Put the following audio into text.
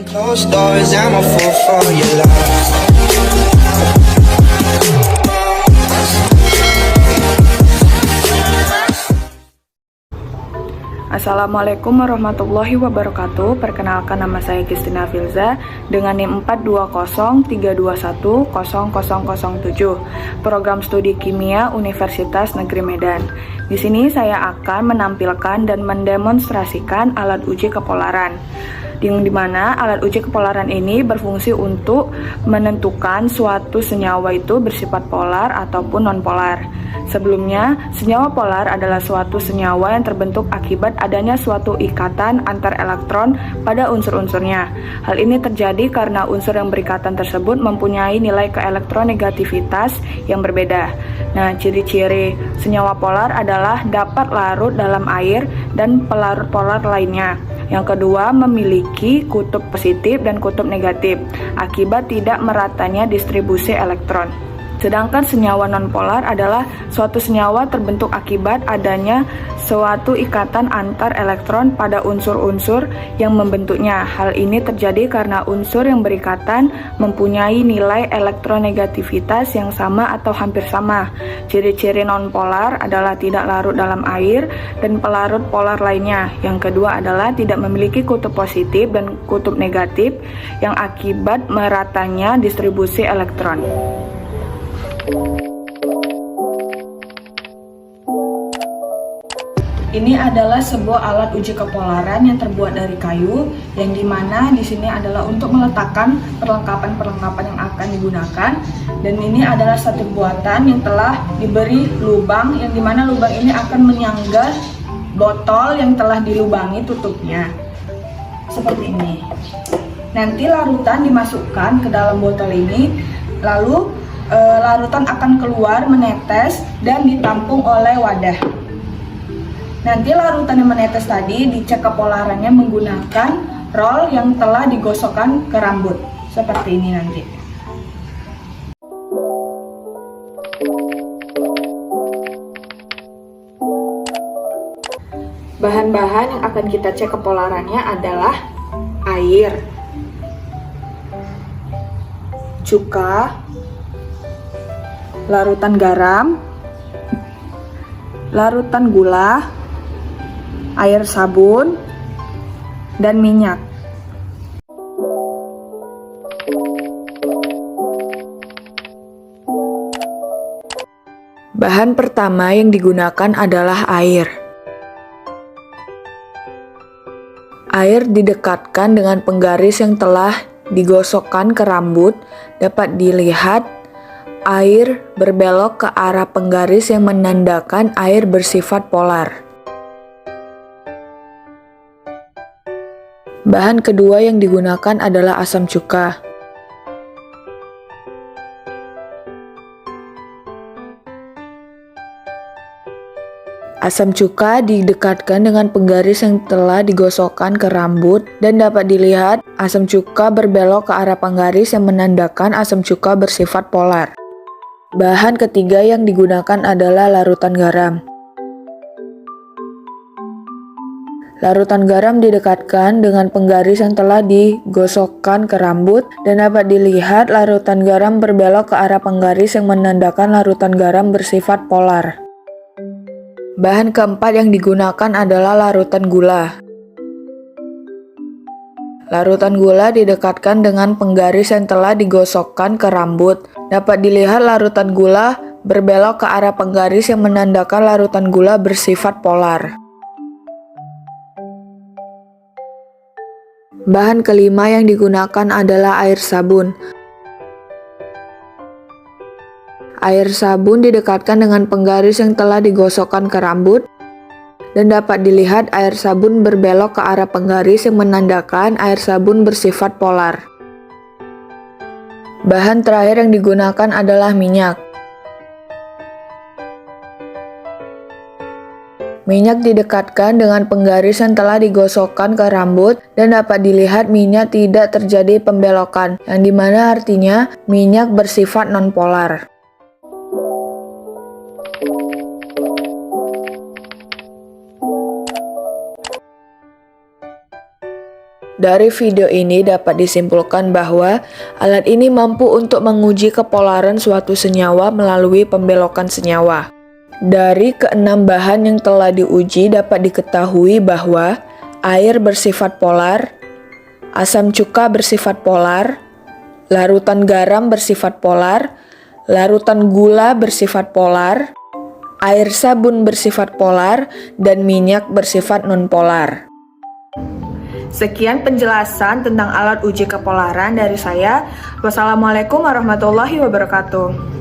Closed doors, I'm a fool for your love. Assalamualaikum warahmatullahi wabarakatuh. Perkenalkan, nama saya Kristina Filza dengan NIM 42032100007, Program Studi Kimia Universitas Negeri Medan. Di sini saya akan menampilkan dan mendemonstrasikan alat uji kepolaran, yang dimana alat uji kepolaran ini berfungsi untuk menentukan suatu senyawa itu bersifat polar ataupun nonpolar. Sebelumnya, senyawa polar adalah suatu senyawa yang terbentuk akibat adanya suatu ikatan antar elektron pada unsur-unsurnya. Hal ini terjadi karena unsur yang berikatan tersebut mempunyai nilai keelektronegativitas yang berbeda. Nah, ciri-ciri senyawa polar adalah dapat larut dalam air dan pelarut polar lainnya. Yang kedua, memiliki kutub positif dan kutub negatif akibat tidak meratanya distribusi elektron. Sedangkan senyawa nonpolar adalah suatu senyawa terbentuk akibat adanya suatu ikatan antar elektron pada unsur-unsur yang membentuknya. Hal ini terjadi karena unsur yang berikatan mempunyai nilai elektronegativitas yang sama atau hampir sama. Ciri-ciri nonpolar adalah tidak larut dalam air dan pelarut polar lainnya. Yang kedua adalah tidak memiliki kutub positif dan kutub negatif yang akibat meratanya distribusi elektron. Ini adalah sebuah alat uji kepolaran yang terbuat dari kayu, yang dimana di sini adalah untuk meletakkan perlengkapan-perlengkapan yang akan digunakan. Dan ini adalah satu buatan yang telah diberi lubang, yang dimana lubang ini akan menyangga botol yang telah dilubangi tutupnya, seperti ini. Nanti larutan dimasukkan ke dalam botol ini, lalu larutan akan keluar menetes dan ditampung oleh wadah. Nanti larutan yang menetes tadi dicek kepolarannya menggunakan roll yang telah digosokkan ke rambut, seperti ini nanti. Bahan-bahan yang akan kita cek kepolarannya adalah air, cuka, larutan garam, larutan gula, air sabun, dan minyak. Bahan pertama yang digunakan adalah air. Air didekatkan dengan penggaris yang telah digosokkan ke rambut. Dapat dilihat air berbelok ke arah penggaris yang menandakan air bersifat polar. Bahan kedua yang digunakan adalah asam cuka. Asam cuka didekatkan dengan penggaris yang telah digosokkan ke rambut, dan dapat dilihat asam cuka berbelok ke arah penggaris yang menandakan asam cuka bersifat polar. Bahan ketiga yang digunakan adalah larutan garam. Larutan garam didekatkan dengan penggaris yang telah digosokkan ke rambut, dan dapat dilihat larutan garam berbelok ke arah penggaris yang menandakan larutan garam bersifat polar. Bahan keempat yang digunakan adalah larutan gula. Larutan gula didekatkan dengan penggaris yang telah digosokkan ke rambut. Dapat dilihat larutan gula berbelok ke arah penggaris yang menandakan larutan gula bersifat polar. Bahan kelima yang digunakan adalah air sabun. Air sabun didekatkan dengan penggaris yang telah digosokkan ke rambut, dan dapat dilihat air sabun berbelok ke arah penggaris yang menandakan air sabun bersifat polar. Bahan terakhir yang digunakan adalah minyak. Minyak didekatkan dengan penggaris yang telah digosokkan ke rambut, dan dapat dilihat minyak tidak terjadi pembelokan, yang dimana artinya minyak bersifat nonpolar. Dari video ini dapat disimpulkan bahwa alat ini mampu untuk menguji kepolaran suatu senyawa melalui pembelokan senyawa. Dari keenam bahan yang telah diuji dapat diketahui bahwa air bersifat polar, asam cuka bersifat polar, larutan garam bersifat polar, larutan gula bersifat polar, air sabun bersifat polar, dan minyak bersifat nonpolar. Sekian penjelasan tentang alat uji kepolaran dari saya. Wassalamualaikum warahmatullahi wabarakatuh.